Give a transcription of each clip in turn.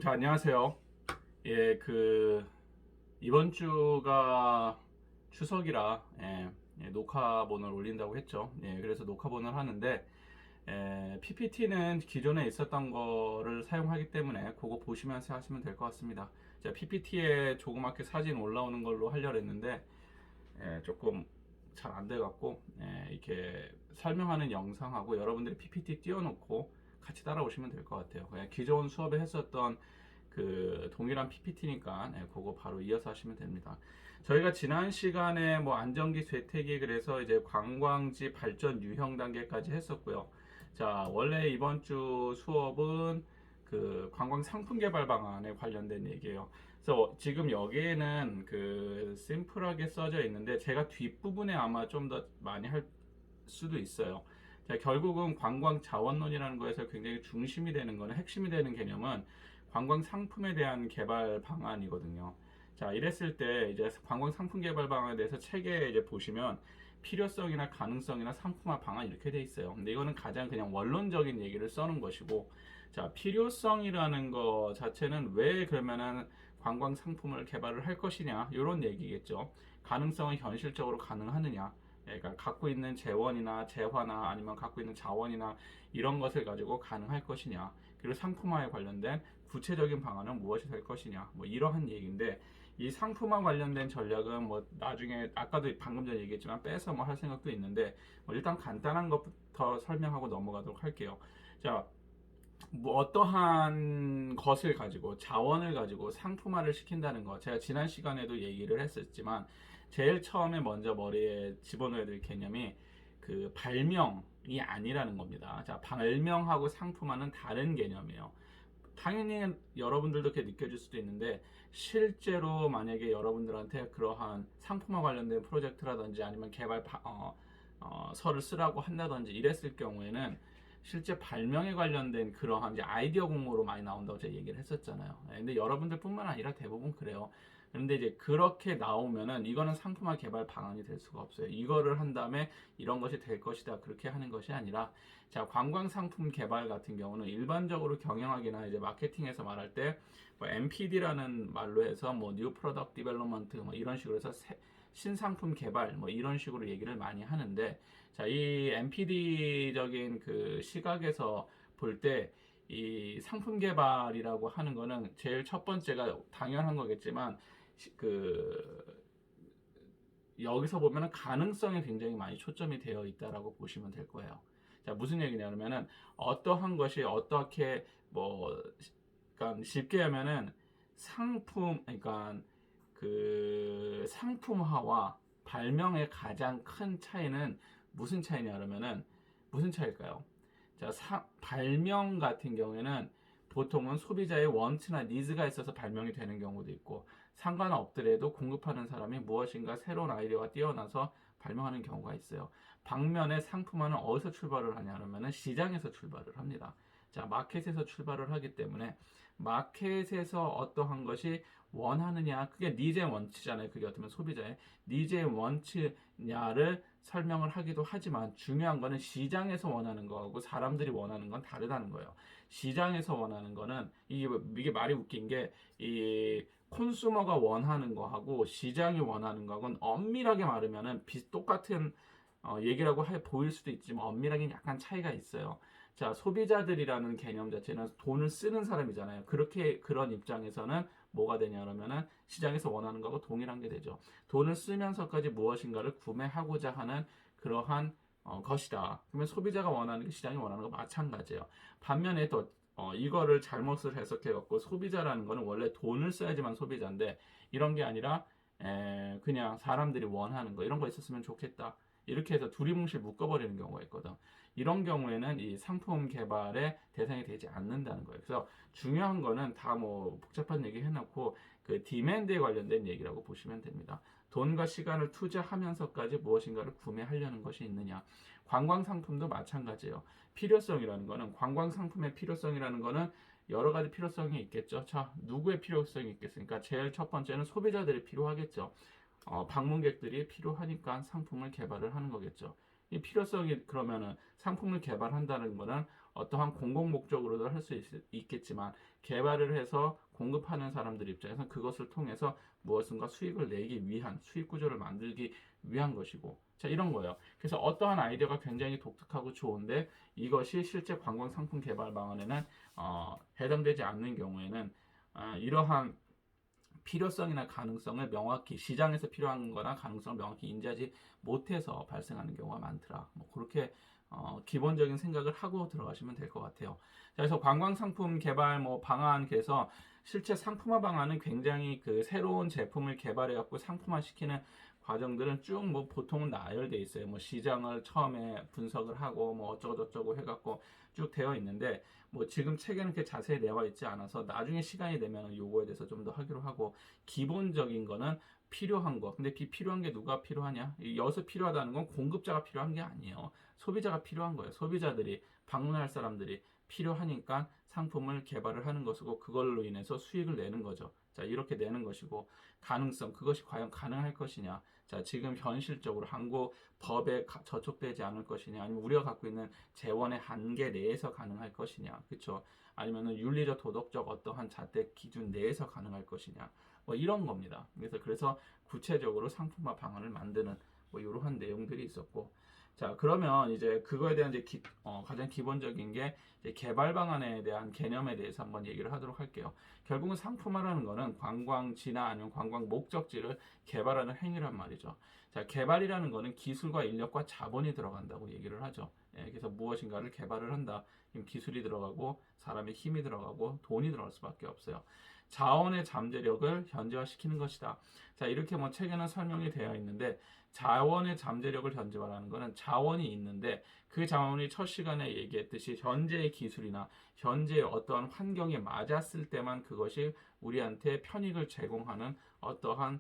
자, 안녕하세요. 예, 이번 주가 추석이라, 녹화본을 올린다고 했죠. 예, 그래서 녹화본을 하는데, PPT는 기존에 있었던 거를 사용하기 때문에 그거 보시면서 하시면 될 것 같습니다. 제가 PPT에 조그맣게 사진 올라오는 걸로 하려고 했는데, 조금 잘 안 돼갖고, 이렇게 설명하는 영상하고 여러분들이 PPT 띄워놓고 같이 따라오시면 될 것 같아요. 그냥 기존 수업에 했었던 그 동일한 PPT니까 그거 바로 이어서 하시면 됩니다. 저희가 지난 시간에 뭐 안전기 쇠퇴기 그래서 이제 관광지 발전 유형 단계까지 했었고요. 자, 원래 이번 주 수업은 그 관광 상품 개발 방안에 관련된 얘기예요. 그래서 지금 여기에는 그 심플하게 써져 있는데 제가 뒷부분에 아마 좀 더 많이 할 수도 있어요. 자, 결국은 관광 자원론이라는 거에서 굉장히 중심이 되는 거는 핵심이 되는 개념은 관광 상품에 대한 개발 방안이거든요. 자, 이랬을 때 이제 관광 상품 개발 방안에 대해서 책에 이제 보시면 필요성이나 가능성이나 상품화 방안 이렇게 돼 있어요. 근데 이거는 가장 그냥 원론적인 얘기를 써는 것이고, 자, 필요성이라는 거 자체는 왜 그러면은 관광 상품을 개발을 할 것이냐, 이런 얘기겠죠. 가능성은 현실적으로 가능하느냐. 그러니까 갖고 있는 재원이나 재화나 아니면 갖고 있는 자원이나 이런 것을 가지고 가능할 것이냐, 그리고 상품화에 관련된 구체적인 방안은 무엇이 될 것이냐, 뭐 이러한 얘기인데, 이 상품화 관련된 전략은 뭐 나중에 아까도 방금 전에 얘기했지만 빼서 뭐 할 생각도 있는데, 뭐 일단 간단한 것부터 설명하고 넘어가도록 할게요. 자, 뭐 어떠한 것을 가지고 자원을 가지고 상품화를 시킨다는 거, 제가 지난 시간에도 얘기를 했었지만 제일 처음에 먼저 머리에 집어넣어야 될 개념이 그 발명이 아니라는 겁니다. 자, 발명하고 상품화는 다른 개념이에요. 당연히 여러분들도 그렇게 느껴질 수도 있는데, 실제로 만약에 여러분들한테 그러한 상품화 관련된 프로젝트라든지 아니면 서를 쓰라고 한다든지 이랬을 경우에는 실제 발명에 관련된 그러한 이제 아이디어 공모로 많이 나온다고 제가 얘기를 했었잖아요. 근데 여러분들 뿐만 아니라 대부분 그래요. 그런데 이제 그렇게 나오면은 이거는 상품화 개발 방안이 될 수가 없어요. 이거를 한 다음에 이런 것이 될 것이다, 그렇게 하는 것이 아니라, 자, 관광 상품 개발 같은 경우는 일반적으로 경영학이나 이제 마케팅에서 말할 때 뭐 NPD라는 말로 해서 뭐 New Product Development 뭐 이런 식으로 해서 신상품 개발 뭐 이런 식으로 얘기를 많이 하는데, 자, 이 NPD적인 그 시각에서 볼 때 이 상품 개발이라고 하는 거는 제일 첫 번째가 당연한 거겠지만, 그 여기서 보면은 가능성에 굉장히 많이 초점이 되어 있다라고 보시면 될 거예요. 자, 무슨 얘기냐면은 어떠한 것이 어떻게 뭐 그러니까 쉽게 하면은 그러니까 그 상품화와 발명의 가장 큰 차이는 무슨 차이냐 그러면은 무슨 차이일까요? 자, 발명 같은 경우에는 보통은 소비자의 원츠나 니즈가 있어서 발명이 되는 경우도 있고, 상관없더라도 공급하는 사람이 무엇인가 새로운 아이디어가 뛰어나서 발명하는 경우가 있어요. 방면에 상품화는 어디서 출발을 하냐 그러면은 시장에서 출발을 합니다. 자, 마켓에서 출발을 하기 때문에 마켓에서 어떠한 것이 원하느냐, 그게 니즈의 원치잖아요. 그게 어떻게 보면 소비자의 니즈의 원치냐를 설명을 하기도 하지만, 중요한 거는 시장에서 원하는 거하고 사람들이 원하는 건 다르다는 거예요. 시장에서 원하는 거는 이게 말이 웃긴 게, 이 콘수머가 원하는 거하고 시장이 원하는 거하고는 엄밀하게 말하면은 똑같은 얘기라고 보일 수도 있지만 엄밀하게 약간 차이가 있어요. 자, 소비자들이라는 개념 자체는 돈을 쓰는 사람이잖아요. 그렇게 그런 입장에서는 뭐가 되냐 그러면은 시장에서 원하는 거하고 동일한 게 되죠. 돈을 쓰면서까지 무엇인가를 구매하고자 하는 그러한 것이다. 그러면 소비자가 원하는 게 시장이 원하는 거 마찬가지예요. 반면에 또 이거를 잘못을 해석해갖고 소비자라는 거는 원래 돈을 써야지만 소비자인데, 이런 게 아니라 그냥 사람들이 원하는 거 이런 거 있었으면 좋겠다, 이렇게 해서 두리뭉실 묶어버리는 경우가 있거든. 이런 경우에는 이 상품 개발의 대상이 되지 않는다는 거예요. 그래서 중요한 거는 다 뭐 복잡한 얘기 해놓고 그 디맨드에 관련된 얘기라고 보시면 됩니다. 돈과 시간을 투자하면서까지 무엇인가를 구매하려는 것이 있느냐. 관광 상품도 마찬가지예요. 필요성이라는 거는, 관광 상품의 필요성이라는 거는 여러 가지 필요성이 있겠죠. 자, 누구의 필요성이 있겠습니까? 제일 첫 번째는 소비자들이 필요하겠죠. 방문객들이 필요하니까 상품을 개발을 하는 거겠죠. 이 필요성이, 그러면은 상품을 개발한다는 거는 어떠한 공공 목적으로도 할 수 있겠지만 개발을 해서 공급하는 사람들 입장에서 그것을 통해서 무엇인가 수익을 내기 위한 수익 구조를 만들기 위한 것이고 자 이런 거예요. 그래서 어떠한 아이디어가 굉장히 독특하고 좋은데 이것이 실제 관광 상품 개발 방안에는 해당되지 않는 경우에는 이러한 필요성이나 가능성을 명확히 시장에서 필요한 거나 가능성을 명확히 인지하지 못해서 발생하는 경우가 많더라. 뭐 그렇게 기본적인 생각을 하고 들어가시면 될 것 같아요. 자, 그래서 관광 상품 개발 뭐 방안 그래서 실제 상품화 방안은 굉장히 그 새로운 제품을 개발해 갖고 상품화 시키는 과정들은 쭉 뭐 보통은 나열돼 있어요. 뭐 시장을 처음에 분석을 하고 뭐 어쩌고저쩌고 해갖고 쭉 되어 있는데 뭐 지금 책에는 그렇게 자세히 나와 있지 않아서 나중에 시간이 되면 요거에 대해서 좀 더 하기로 하고 기본적인 거는 필요한 거. 근데 필요한 게 누가 필요하냐? 여기서 필요하다는 건 공급자가 필요한 게 아니에요. 소비자가 필요한 거예요. 소비자들이 방문할 사람들이 필요하니까 상품을 개발을 하는 것이고 그걸로 인해서 수익을 내는 거죠. 자, 이렇게 내는 것이고 가능성 그것이 과연 가능할 것이냐? 자, 지금 현실적으로 한국 법에 저촉되지 않을 것이냐? 아니면 우리가 갖고 있는 재원의 한계 내에서 가능할 것이냐? 그렇죠? 아니면은 윤리적 도덕적 어떠한 잣대 기준 내에서 가능할 것이냐? 뭐 이런 겁니다. 그래서 구체적으로 상품화 방안을 만드는 뭐 이러한 내용들이 있었고 자 그러면 이제 그거에 대한 이제 가장 기본적인 게 이제 개발 방안에 대한 개념에 대해서 한번 얘기를 하도록 할게요. 결국은 상품화라는 거는 관광지나 아니면 관광 목적지를 개발하는 행위란 말이죠. 자 개발이라는 거는 기술과 인력과 자본이 들어간다고 얘기를 하죠. 예, 그래서 무엇인가를 개발을 한다. 그럼 기술이 들어가고 사람의 힘이 들어가고 돈이 들어갈 수밖에 없어요. 자원의 잠재력을 현지화시키는 것이다. 자 이렇게 뭐 책에는 설명이 되어 있는데 자원의 잠재력을 현지화라는 것은 자원이 있는데 그 자원이 첫 시간에 얘기했듯이 현재의 기술이나 현재의 어떠한 환경에 맞았을 때만 그것이 우리한테 편익을 제공하는 어떠한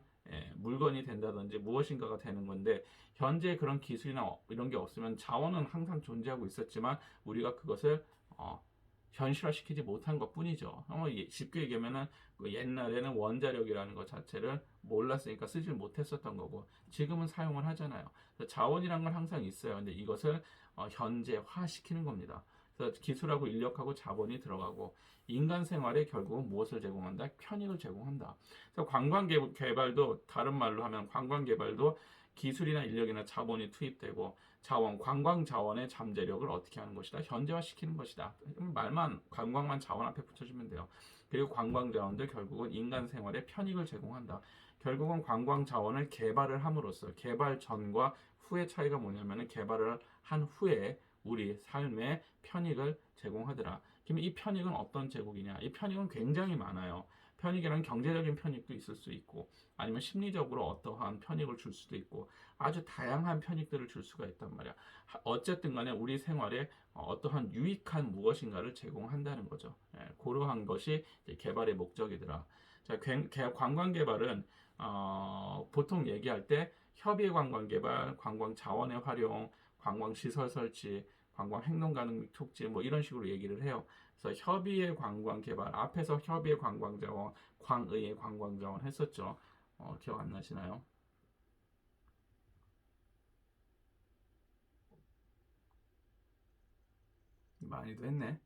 물건이 된다든지 무엇인가가 되는 건데 현재 그런 기술이나 이런 게 없으면 자원은 항상 존재하고 있었지만 우리가 그것을 현실화시키지 못한 것 뿐이죠. 쉽게 얘기하면은 옛날에는 원자력이라는 것 자체를 몰랐으니까 쓰질 못했었던 거고 지금은 사용을 하잖아요. 자원이란 건 항상 있어요. 근데 이것을 현재화시키는 겁니다. 그래서 기술하고 인력하고 자본이 들어가고 인간 생활에 결국은 무엇을 제공한다? 편익을 제공한다. 그래서 관광 개발도 다른 말로 하면 관광 개발도 기술이나 인력이나 자본이 투입되고 자원, 관광 자원의 잠재력을 어떻게 하는 것이다? 현재화시키는 것이다. 말만 관광만 자원 앞에 붙여주면 돼요. 그리고 관광 자원도 결국은 인간 생활에 편익을 제공한다. 결국은 관광 자원을 개발을 함으로써 개발 전과 후의 차이가 뭐냐면은 개발을 한 후에 우리 삶에 편익을 제공하더라. 그럼 이 편익은 어떤 제국이냐? 이 편익은 굉장히 많아요. 편익이란 경제적인 편익도 있을 수 있고 아니면 심리적으로 어떠한 편익을 줄 수도 있고 아주 다양한 편익들을 줄 수가 있단 말이야. 어쨌든 간에 우리 생활에 어떠한 유익한 무엇인가를 제공한다는 거죠. 그러한 것이 개발의 목적이더라. 자, 관광 개발은 보통 얘기할 때 협의의 관광 개발, 관광 자원의 활용, 관광 시설 설치, 관광 행동 가능 및 촉진 뭐 이런 식으로 얘기를 해요. 그래서 협의의 관광 개발 앞에서 협의의 관광 자원, 광의의 관광 자원 했었죠. 기억 안 나시나요? 많이도 했네.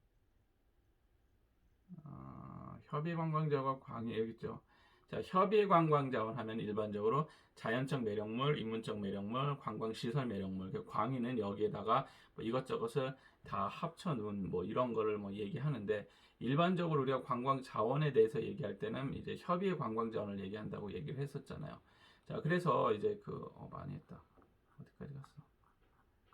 협의 관광 자원 광의 여기 있죠. 자, 협의 관광 자원 하면 일반적으로 자연적 매력물, 인문적 매력물, 관광 시설 매력물. 그 광의는 여기에다가 뭐 이것저것을 다 합쳐 놓은 뭐 이런 거를 뭐 얘기하는데 일반적으로 우리가 관광 자원에 대해서 얘기할 때는 이제 협의의 관광 자원을 얘기한다고 얘기를 했었잖아요. 자, 그래서 이제 많이 했다. 어디까지 갔어?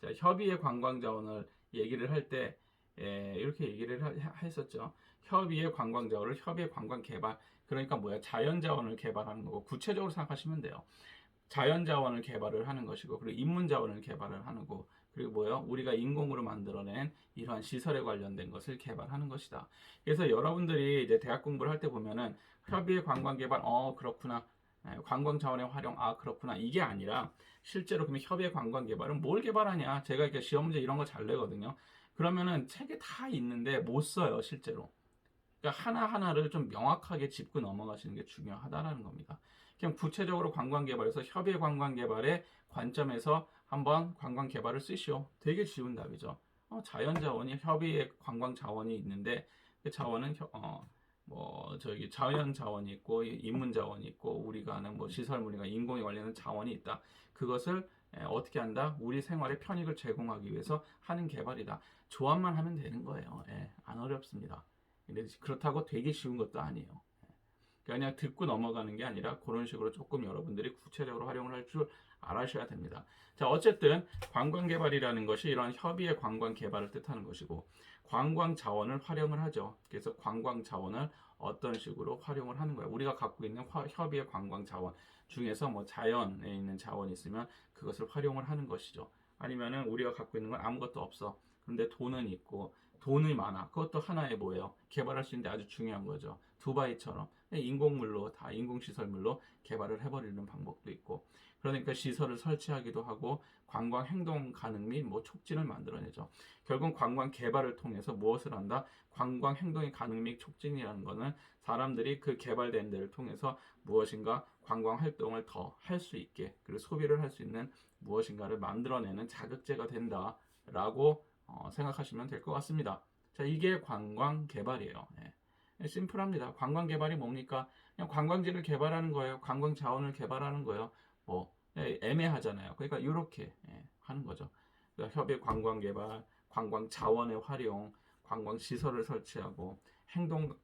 자, 협의의 관광 자원을 얘기를 할 때 이렇게 얘기를 했었죠. 협의의 관광 자원을 협의의 관광 개발 그러니까 뭐야 자연 자원을 개발하는 거고 구체적으로 생각하시면 돼요. 자연 자원을 개발을 하는 것이고 그리고 인문 자원을 개발을 하는 거 그리고 뭐요? 우리가 인공으로 만들어낸 이러한 시설에 관련된 것을 개발하는 것이다. 그래서 여러분들이 이제 대학 공부를 할 때 보면은 협의의 관광 개발 그렇구나. 관광 자원의 활용 그렇구나 이게 아니라 실제로 그러면 협의의 관광 개발은 뭘 개발하냐 제가 이렇게 시험 문제 이런 거 잘 내거든요 그러면은 책에 다 있는데 못 써요 실제로 그러니까 하나하나를 좀 명확하게 짚고 넘어가시는 게 중요하다라는 겁니다 그냥 구체적으로 관광 개발에서 협의의 관광 개발의 관점에서 한번 관광 개발을 쓰시오 되게 쉬운 답이죠 자연 자원이 협의의 관광 자원이 있는데 그 자원은 뭐 저기 자연 자원이 있고 인문 자원이 있고 우리가 아는 뭐 시설물이나 인공에 관련된 자원이 있다. 그것을 어떻게 한다? 우리 생활에 편익을 제공하기 위해서 하는 개발이다. 조합만 하면 되는 거예요. 안 어렵습니다. 근데 그렇다고 되게 쉬운 것도 아니에요. 그냥 듣고 넘어가는 게 아니라 그런 식으로 조금 여러분들이 구체적으로 활용을 할 줄 알아셔야 됩니다. 자, 어쨌든 관광 개발이라는 것이 이러한 협의의 관광 개발을 뜻하는 것이고 관광 자원을 활용을 하죠. 그래서 관광 자원을 어떤 식으로 활용을 하는 거예요. 우리가 갖고 있는 협의의 관광 자원 중에서 뭐 자연에 있는 자원이 있으면 그것을 활용을 하는 것이죠. 아니면은 우리가 갖고 있는 건 아무것도 없어. 근데 돈은 있고 돈이 많아. 그것도 하나의 뭐예요? 개발할 수 있는데 아주 중요한 거죠. 두바이처럼 인공물로 다 인공시설물로 개발을 해버리는 방법도 있고 그러니까 시설을 설치하기도 하고 관광 행동 가능 및 뭐 촉진을 만들어내죠. 결국 관광 개발을 통해서 무엇을 한다? 관광 행동의 가능 및 촉진이라는 것은 사람들이 그 개발된 데를 통해서 무엇인가 관광 활동을 더 할 수 있게 그리고 소비를 할 수 있는 무엇인가를 만들어내는 자극제가 된다라고 생각하시면 될 것 같습니다. 자, 이게 관광 개발이에요. 심플합니다. 관광 개발이 뭡니까? 그냥 관광지를 개발하는 거예요. 관광 자원을 개발하는 거예요. 뭐 애매하잖아요. 그러니까 이렇게 하는 거죠. 그러니까 협의 관광 개발, 관광 자원의 활용, 관광 시설을 설치하고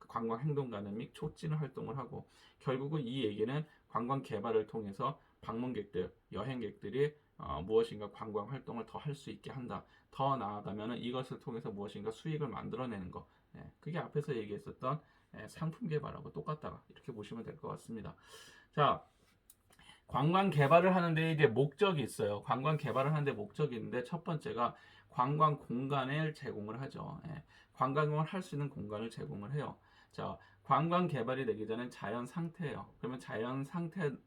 관광 행동 가능 및 촉진 활동을 하고 결국은 이 얘기는 관광 개발을 통해서 방문객들, 여행객들이 무엇인가 관광 활동을 더 할 수 있게 한다. 더 나아가면 이것을 통해서 무엇인가 수익을 만들어내는 거. 그게 앞에서 얘기했었던 상품 개발하고 똑같다. 이렇게 보시면 될 것 같습니다. 자, 관광 개발을 하는데 이제 목적이 있어요. 관광 개발을 하는데 목적이 있는데 첫 번째가 관광 공간을 제공을 하죠. 관광을 할 수 있는 공간을 제공을 해요. 자, 관광 개발이 되기 전엔 자연 상태예요. 그러면 자연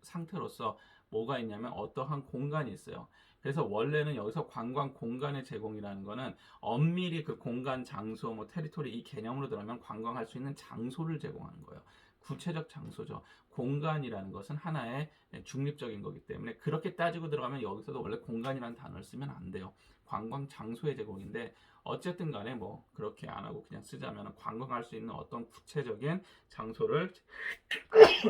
상태로서 뭐가 있냐면 어떠한 공간이 있어요. 그래서 원래는 여기서 관광 공간의 제공이라는 거는 엄밀히 그 공간, 장소, 뭐 테리토리 이 개념으로 들어가면 관광할 수 있는 장소를 제공하는 거예요. 구체적 장소죠. 공간이라는 것은 하나의 중립적인 거기 때문에 그렇게 따지고 들어가면 여기서도 원래 공간이라는 단어를 쓰면 안 돼요. 관광 장소의 제공인데 어쨌든 간에 뭐 그렇게 안 하고 그냥 쓰자면 관광할 수 있는 어떤 구체적인 장소를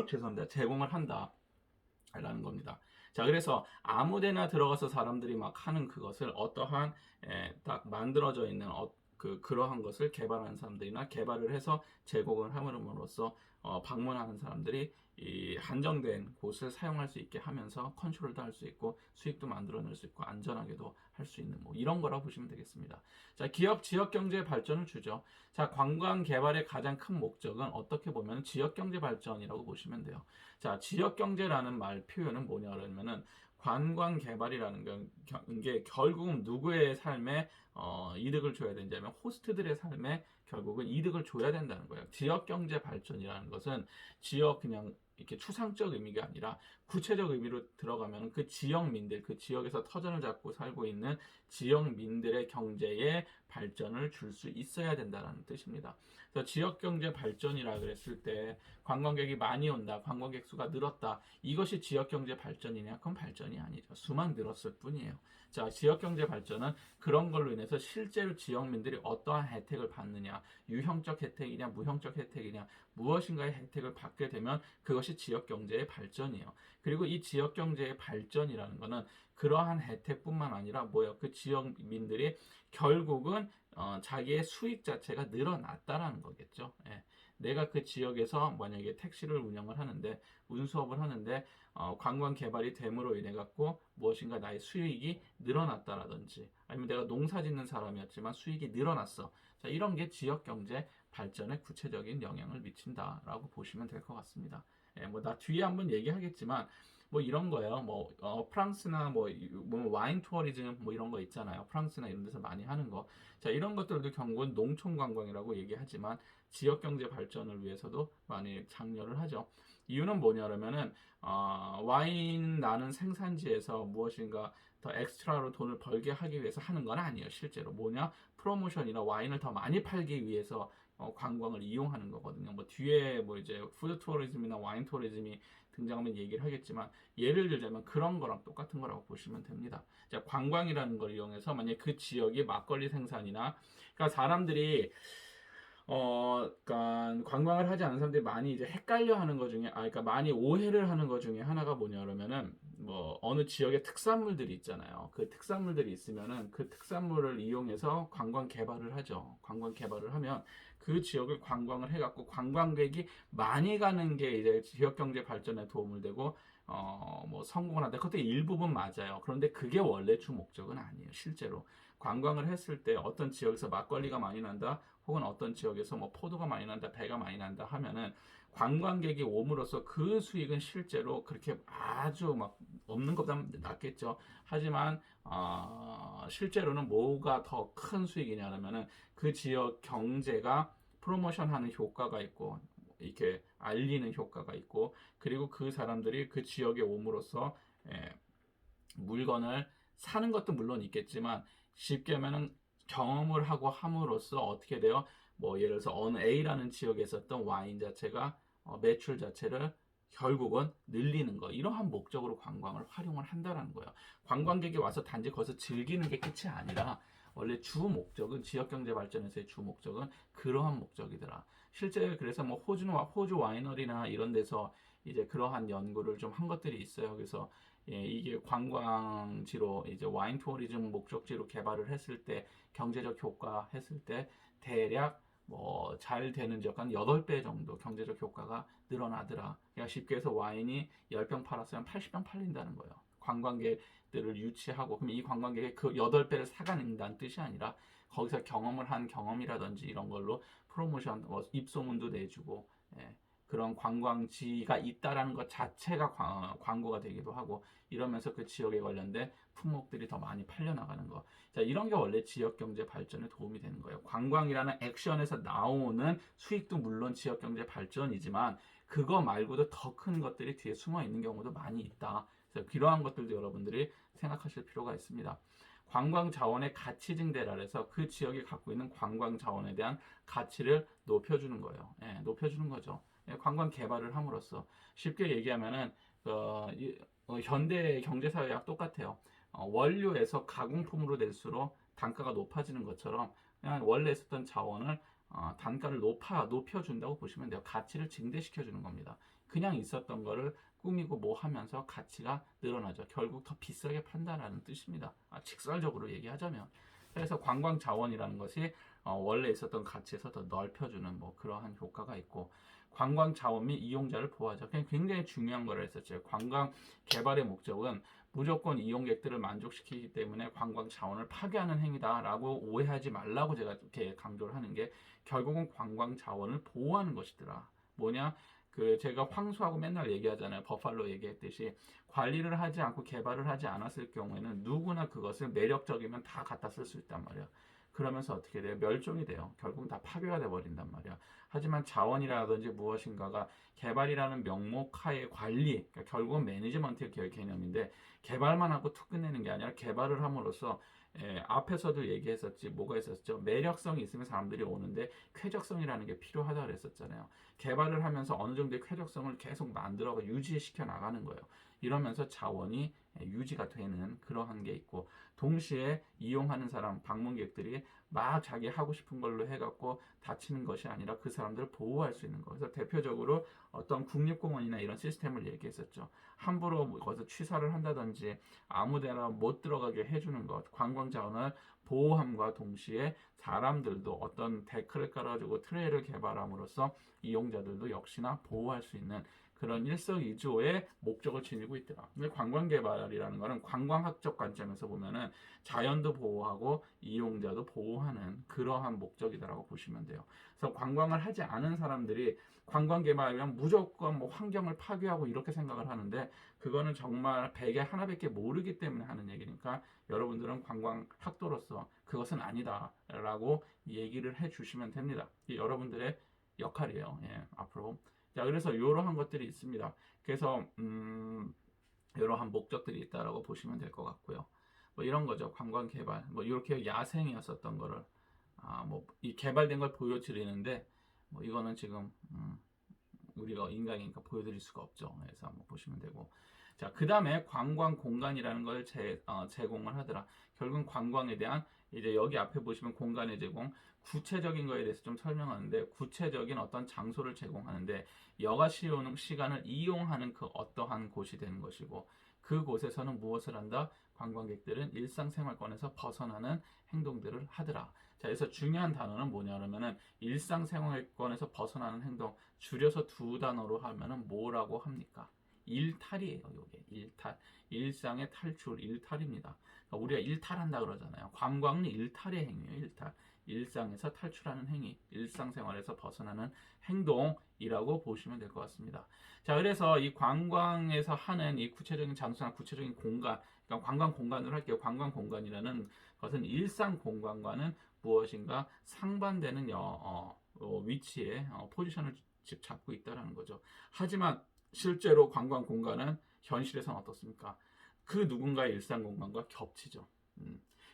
죄송합니다. 제공을 한다라는 겁니다. 자, 그래서 아무데나 들어가서 사람들이 막 하는 그것을 어떠한 딱 만들어져 있는 그러한 것을 개발하는 사람들이나 개발을 해서 제공을 함으로써 방문하는 사람들이 이 한정된 곳을 사용할 수 있게 하면서 컨트롤도 할 수 있고 수익도 만들어낼 수 있고 안전하게도 할 수 있는 뭐 이런 거라고 보시면 되겠습니다. 자, 기업 지역 경제 발전을 주죠. 자, 관광 개발의 가장 큰 목적은 어떻게 보면 지역 경제 발전이라고 보시면 돼요. 자, 지역 경제라는 말 표현은 뭐냐면은 관광 개발이라는 게 결국은 누구의 삶에 이득을 줘야 되냐면 호스트들의 삶에 결국은 이득을 줘야 된다는 거예요. 지역 경제 발전이라는 것은 지역 그냥 이렇게 추상적 의미가 아니라 구체적 의미로 들어가면 그 지역민들, 그 지역에서 터전을 잡고 살고 있는 지역민들의 경제에 발전을 줄 수 있어야 된다는 뜻입니다. 그래서 지역 경제 발전이라 그랬을 때 관광객이 많이 온다, 관광객 수가 늘었다. 이것이 지역 경제 발전이냐? 그건 발전이 아니죠. 수만 늘었을 뿐이에요. 자, 지역 경제 발전은 그런 걸로 인해서 실제로 지역민들이 어떠한 혜택을 받느냐, 유형적 혜택이냐, 무형적 혜택이냐, 무엇인가의 혜택을 받게 되면 그것이 지역 경제의 발전이에요. 그리고 이 지역 경제의 발전이라는 것은 그러한 혜택뿐만 아니라 뭐예요? 그 지역민들이 결국은 자기의 수익 자체가 늘어났다라는 거겠죠. 내가 그 지역에서 만약에 택시를 운영을 하는데 운수업을 하는데 관광 개발이 됨으로 인해 갖고 무엇인가 나의 수익이 늘어났다라든지 아니면 내가 농사 짓는 사람이었지만 수익이 늘어났어. 자, 이런 게 지역 경제 발전에 구체적인 영향을 미친다라고 보시면 될 것 같습니다. 뭐 나 뒤에 한번 얘기하겠지만 뭐 이런 거예요. 뭐 프랑스나 뭐 와인 투어리즘 뭐 이런 거 있잖아요. 프랑스나 이런 데서 많이 하는 거. 자, 이런 것들도 결국은 농촌 관광이라고 얘기하지만 지역 경제 발전을 위해서도 많이 장려를 하죠. 이유는 뭐냐면은 와인 나는 생산지에서 무엇인가 더 엑스트라로 돈을 벌게 하기 위해서 하는 건 아니에요. 실제로 뭐냐? 프로모션이나 와인을 더 많이 팔기 위해서 관광을 이용하는 거거든요. 뭐 뒤에 뭐 이제 푸드 투어리즘이나 와인 투어리즘이 등장하면 얘기를 하겠지만 예를 들자면 그런 거랑 똑같은 거라고 보시면 됩니다. 자, 관광이라는 걸 이용해서 만약 그 지역의 막걸리 생산이나 그러니까 사람들이 그러니까 관광을 하지 않은 사람들이 많이 이제 헷갈려 하는 것 중에, 그러니까 많이 오해를 하는 것 중에 하나가 뭐냐 그러면은, 뭐, 어느 지역에 특산물들이 있잖아요. 그 특산물들이 있으면은 그 특산물을 이용해서 관광 개발을 하죠. 관광 개발을 하면 그 지역을 관광을 해갖고 관광객이 많이 가는 게 이제 지역 경제 발전에 도움을 되고, 뭐 성공을 한다. 그것도 일부분 맞아요. 그런데 그게 원래 주 목적은 아니에요. 실제로. 관광을 했을 때 어떤 지역에서 막걸리가 많이 난다. 혹은 어떤 지역에서 뭐 포도가 많이 난다, 배가 많이 난다 하면은 관광객이 옴으로써 그 수익은 실제로 그렇게 아주 막 없는 것보다 낫겠죠. 하지만 실제로는 뭐가 더 큰 수익이냐면은 그 지역 경제가 프로모션하는 효과가 있고 이렇게 알리는 효과가 있고 그리고 그 사람들이 그 지역에 옴으로써 예, 물건을 사는 것도 물론 있겠지만 쉽게 하면은 경험을 하고 함으로써 어떻게 돼요? 뭐 예를 들어서 어느 A라는 지역에 있었던 와인 자체가 매출 자체를 결국은 늘리는 거 이러한 목적으로 관광을 활용을 한다는 거예요. 관광객이 와서 단지 거기서 즐기는 게 끝이 아니라 원래 주 목적은 지역 경제 발전에서의 주 목적은 그러한 목적이더라. 실제 그래서 뭐 호주 와이너리나 이런 데서 이제 그러한 연구를 좀 한 것들이 있어요. 그래서 예, 이게 관광지로 이제 와인 투어리즘 목적지로 개발을 했을 때 경제적 효과 했을 때 대략 뭐 잘 되는 지역 한 8배 정도 경제적 효과가 늘어나더라. 그러니까 쉽게 해서 와인이 10병 팔았으면 80병 팔린다는 거예요. 관광객들을 유치하고 그럼 이 관광객이 그 8배를 사가는다는 뜻이 아니라 거기서 경험을 한 경험이라든지 이런 걸로 프로모션 뭐 입소문도 내주고 예, 그런 관광지가 있다라는 것 자체가 광고가 되기도 하고 이러면서 그 지역에 관련된 품목들이 더 많이 팔려나가는 거. 자, 이런 게 원래 지역 경제 발전에 도움이 되는 거예요. 관광이라는 액션에서 나오는 수익도 물론 지역 경제 발전이지만 그거 말고도 더 큰 것들이 뒤에 숨어 있는 경우도 많이 있다. 그래서 이러한 것들도 여러분들이 생각하실 필요가 있습니다. 관광 자원의 가치 증대라 해서 그 지역이 갖고 있는 관광 자원에 대한 가치를 높여주는 거예요. 예, 높여주는 거죠. 예, 관광 개발을 함으로써 쉽게 얘기하면은 현대 경제사회학 똑같아요. 원료에서 가공품으로 될수록 단가가 높아지는 것처럼 그냥 원래 있었던 자원을 단가를 높여준다고 보시면 돼요. 가치를 증대시켜주는 겁니다. 그냥 있었던 거를 꾸미고 뭐 하면서 가치가 늘어나죠. 결국 더 비싸게 판다라는 뜻입니다. 직설적으로 얘기하자면. 그래서 관광 자원이라는 것이 원래 있었던 가치에서 더 넓혀주는 뭐 그러한 효과가 있고 관광 자원 및 이용자를 보호하죠. 굉장히 중요한 거를 했었죠. 관광 개발의 목적은 무조건 이용객들을 만족시키기 때문에 관광 자원을 파괴하는 행위다라고 오해하지 말라고 제가 이렇게 강조를 하는 게 결국은 관광 자원을 보호하는 것이더라. 뭐냐? 그 제가 황소하고 맨날 얘기하잖아요. 버팔로 얘기했듯이 관리를 하지 않고 개발을 하지 않았을 경우에는 누구나 그것을 매력적이면 다 갖다 쓸 수 있단 말이야. 그러면서 어떻게 돼요? 멸종이 돼요. 결국 다 파괴가 돼 버린단 말이야. 하지만 자원이라든지 무엇인가가 개발이라는 명목 하에 관리, 그러니까 결국은 매니지먼트의 개념인데 개발만 하고 툭 끝내는 게 아니라 개발을 함으로써 앞에서도 얘기했었지 뭐가 있었죠? 매력성이 있으면 사람들이 오는데 쾌적성이라는 게 필요하다 그랬었잖아요. 개발을 하면서 어느 정도의 쾌적성을 계속 만들어가 유지시켜 나가는 거예요. 이러면서 자원이 유지가 되는 그러한 게 있고 동시에 이용하는 사람 방문객들이 막 자기 하고 싶은 걸로 해갖고 다치는 것이 아니라 그 사람들을 보호할 수 있는 거. 그래서 대표적으로 어떤 국립공원이나 이런 시스템을 얘기했었죠. 함부로 거기서 취사를 한다든지 아무데나 못 들어가게 해주는 것, 관광 자원을 보호함과 동시에 사람들도 어떤 데크를 깔아주고 트레일을 개발함으로써 이용자들도 역시나 보호할 수 있는 그런 일석이조의 목적을 지니고 있더라. 근데 관광 개발이라는 거는 관광학적 관점에서 보면은 자연도 보호하고 이용자도 보호하는 그러한 목적이다라고 보시면 돼요. 그래서 관광을 하지 않은 사람들이 관광 개발이면 무조건 뭐 환경을 파괴하고 이렇게 생각을 하는데 그거는 정말 백에 하나밖에 모르기 때문에 하는 얘기니까 여러분들은 관광 학도로서 그것은 아니다라고 얘기를 해주시면 됩니다. 이게 여러분들의 역할이에요. 예, 앞으로. 자, 그래서 이러한 것들이 있습니다. 그래서 이러한 목적들이 있다라고 보시면 될 것 같고요. 뭐 이런 거죠. 관광 개발. 뭐 이렇게 야생이었었던 거를 뭐 이 개발된 걸 보여드리는데 뭐 이거는 지금 우리가 인간이니까 보여드릴 수가 없죠. 그래서 한번 보시면 되고. 자, 그 다음에 관광 공간이라는 걸 제공을 하더라. 결국은 관광에 대한 이제 여기 앞에 보시면 공간의 제공, 구체적인 거에 대해서 좀 설명하는데 구체적인 어떤 장소를 제공하는데 여가 시간을 이용하는 그 어떠한 곳이 되는 것이고 그곳에서는 무엇을 한다? 관광객들은 일상생활권에서 벗어나는 행동들을 하더라. 자, 그래서 중요한 단어는 뭐냐 그러면은 일상생활권에서 벗어나는 행동, 줄여서 두 단어로 하면은 뭐라고 합니까? 일탈이에요. 이게 일탈, 일상의 탈출, 일탈입니다. 그러니까 우리가 일탈한다 그러잖아요. 관광은 일탈의 행위예요. 일탈, 일상에서 탈출하는 행위, 일상생활에서 벗어나는 행동이라고 보시면 될 것 같습니다. 자, 그래서 이 관광에서 하는 이 구체적인 장소나 구체적인 공간, 그러니까 관광 공간으로 할게요. 관광 공간이라는 것은 일상 공간과는 무엇인가 상반되는 위치에 포지션을 잡고 있다는 거죠. 하지만 실제로 관광 공간은 현실에서는 어떻습니까? 그 누군가의 일상 공간과 겹치죠.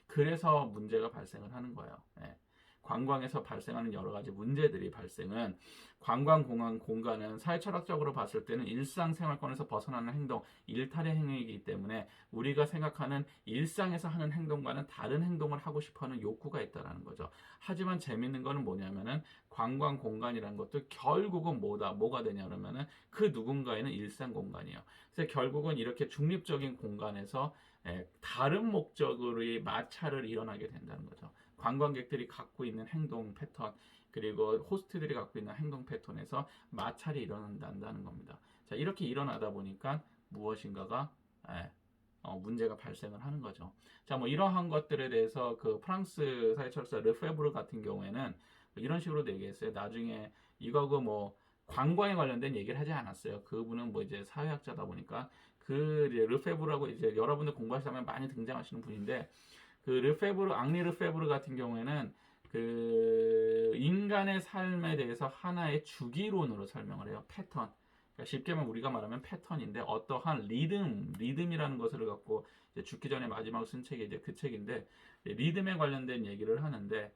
그래서 문제가 발생을 하는 거예요. 예. 관광에서 발생하는 여러 가지 문제들이 발생은 관광 공간은 사회철학적으로 봤을 때는 일상생활권에서 벗어나는 행동, 일탈의 행위이기 때문에 우리가 생각하는 일상에서 하는 행동과는 다른 행동을 하고 싶어하는 욕구가 있다는 거죠. 하지만 재밌는 거는 뭐냐면은 관광 공간이라는 것도 결국은 뭐가 되냐 그러면은 그 누군가에는 일상 공간이에요. 그래서 결국은 이렇게 중립적인 공간에서 다른 목적으로의 마찰을 일어나게 된다는 거죠. 관광객들이 갖고 있는 행동 패턴 그리고 호스트들이 갖고 있는 행동 패턴에서 마찰이 일어난다는 겁니다. 자, 이렇게 일어나다 보니까 무엇인가가 문제가 발생을 하는 거죠. 자, 뭐 이러한 것들에 대해서 그 프랑스 사회철학자 르페브르 같은 경우에는 이런 식으로 얘기했어요. 나중에 이거 뭐 관광에 관련된 얘기를 하지 않았어요. 그분은 뭐 이제 사회학자다 보니까 그 르페브르라고 이제 여러분들 공부하시면 많이 등장하시는 분인데 그 앙리 르페브르 같은 경우에는 그 인간의 삶에 대해서 하나의 주기론으로 설명을 해요. 패턴. 그러니까 쉽게 말하면 우리가 말하면 패턴인데 어떠한 리듬이라는 것을 갖고 이제 죽기 전에 마지막으로 쓴 책이 이제 그 책인데 리듬에 관련된 얘기를 하는데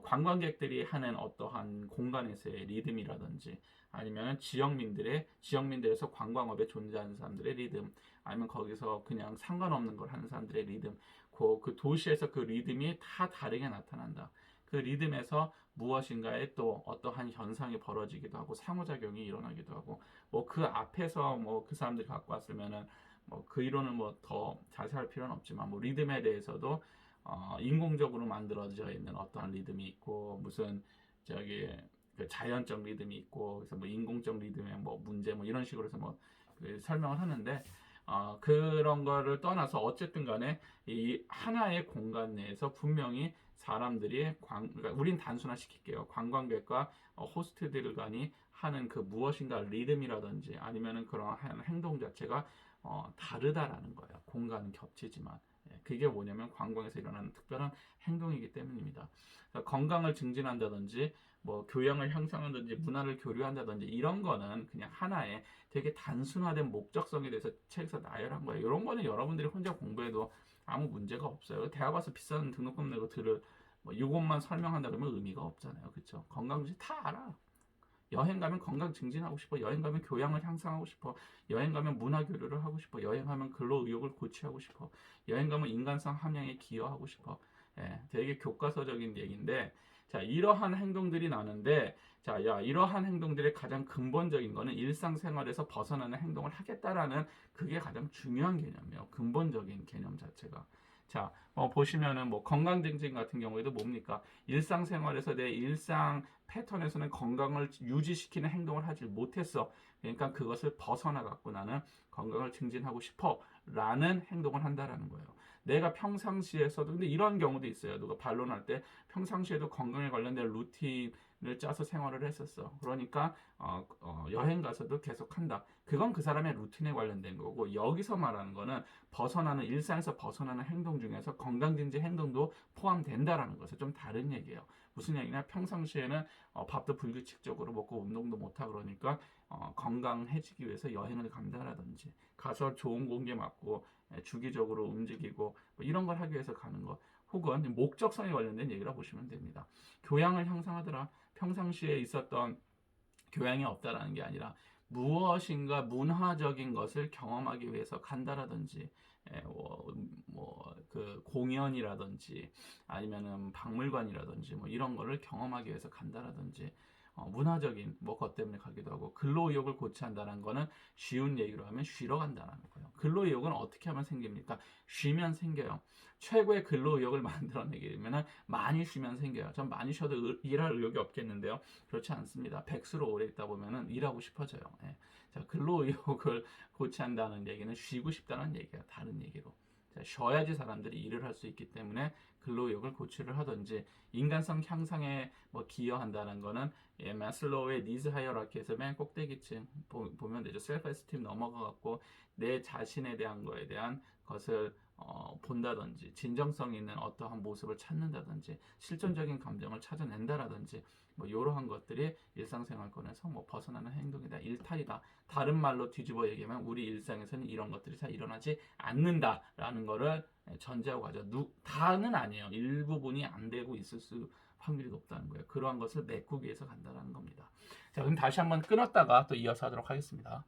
관광객들이 하는 어떠한 공간에서의 리듬이라든지 아니면 지역민들에서 관광업에 존재하는 사람들의 리듬 아니면 거기서 그냥 상관없는 걸 하는 사람들의 리듬 그 도시에서 그 리듬이 다 다르게 나타난다. 그 리듬에서 무엇인가에 또 어떠한 현상이 벌어지기도 하고 상호작용이 일어나기도 하고 뭐 그 앞에서 뭐 그 사람들이 갖고 왔으면은 뭐 그 이론을 뭐 더 자세할 필요는 없지만 뭐 리듬에 대해서도 인공적으로 만들어져 있는 어떠한 리듬이 있고 무슨 그 자연적 리듬이 있고 그래서 뭐 인공적 리듬의 뭐 문제 뭐 이런 식으로 해서 그 설명을 하는데 그런 거를 떠나서 어쨌든 간에 이 하나의 공간 내에서 분명히 사람들이 그러니까 우린 단순화시킬게요. 관광객과 호스트들 간이 하는 그 무엇인가 리듬이라든지 아니면은 그런 행동 자체가 다르다라는 거예요. 공간은 겹치지만. 그게 뭐냐면 관광에서 일어나는 특별한 행동이기 때문입니다. 그러니까 건강을 증진한다든지 뭐 교양을 형성한다든지 문화를 교류한다든지 이런 거는 그냥 하나의 되게 단순화된 목적성에 대해서 책에서 나열한 거예요. 이런 거는 여러분들이 혼자 공부해도 아무 문제가 없어요. 대학 와서 비싼 등록금 내고 뭐 이것만 설명한다 그러면 의미가 없잖아요. 그렇죠? 건강 증진 다 알아. 여행 가면 건강 증진하고 싶어. 여행 가면 교양을 향상하고 싶어. 여행 가면 문화 교류를 하고 싶어. 여행 가면 근로 의욕을 고취하고 싶어. 여행 가면 인간성 함양에 기여하고 싶어. 되게 교과서적인 얘기인데 자, 이러한 행동들이 나는데 자, 이러한 행동들의 가장 근본적인 거는 일상생활에서 벗어나는 행동을 하겠다라는 그게 가장 중요한 개념이에요. 근본적인 개념 자체가. 자, 보시면은 뭐 건강 증진 같은 경우에도 뭡니까? 일상생활에서 내 일상 패턴에서는 건강을 유지시키는 행동을 하지 못했어. 그러니까 그것을 벗어나 갖고 나는 건강을 증진하고 싶어 라는 행동을 한다라는 거예요. 내가 평상시에서도 근데 이런 경우도 있어요. 누가 반론할 때 평상시에도 건강에 관련된 루틴을 짜서 생활을 했었어. 그러니까 여행 가서도 계속 한다. 그건 그 사람의 루틴에 관련된 거고 여기서 말하는 거는 일상에서 벗어나는 행동 중에서 건강증진 행동도 포함된다라는 것은 좀 다른 얘기예요. 무슨 얘기냐? 평상시에는 밥도 불규칙적으로 먹고 운동도 못하고 그러니까 건강해지기 위해서 여행을 간다라든지 가서 좋은 공기 맞고 주기적으로 움직이고 뭐 이런 걸 하기 위해서 가는 거. 혹은 목적성에 관련된 얘기라 보시면 됩니다. 교양을 향상하더라. 평상시에 있었던 교양이 없다라는 게 아니라 무엇인가 문화적인 것을 경험하기 위해서 간다라든지 그 공연이라든지 아니면은 박물관이라든지 뭐 이런 거를 경험하기 위해서 간다라든지 문화적인 뭐 것 때문에 가기도 하고 근로의욕을 고취한다는 거는 쉬운 얘기로 하면 쉬러 간다는 거예요. 근로의욕은 어떻게 하면 생깁니까? 쉬면 생겨요. 최고의 근로의욕을 만들어내려면 많이 쉬면 생겨요. 전 많이 쉬어도 일할 의욕이 없겠는데요. 그렇지 않습니다. 백수로 오래 있다 보면은 일하고 싶어져요. 예. 자, 근로의욕을 고취한다는 얘기는 쉬고 싶다는 얘기가 다른 얘기로. 자, 쉬어야지 사람들이 일을 할 수 있기 때문에 근로의욕을 고취를 하든지 인간성 향상에 뭐 기여한다는 거는 마슬로우의 니즈 하이어라키에서 맨 꼭대기층 보면 되죠. 셀프 에스팀 넘어가 갖고 내 자신에 대한 거에 대한 것을 본다든지 진정성 있는 어떠한 모습을 찾는다든지 실존적인 감정을 찾아낸다라든지 뭐 이러한 것들이 일상생활권에서 뭐 벗어나는 행동이다, 일탈이다. 다른 말로 뒤집어 얘기하면 우리 일상에서는 이런 것들이 잘 일어나지 않는다라는 거를 전제하고 가죠. 다는 아니에요. 일부분이 안 되고 있을 수 확률이 높다는 거예요. 그러한 것을 메꾸기 위해서 간다라는 겁니다. 자, 그럼 다시 한번 끊었다가 또 이어서 하도록 하겠습니다.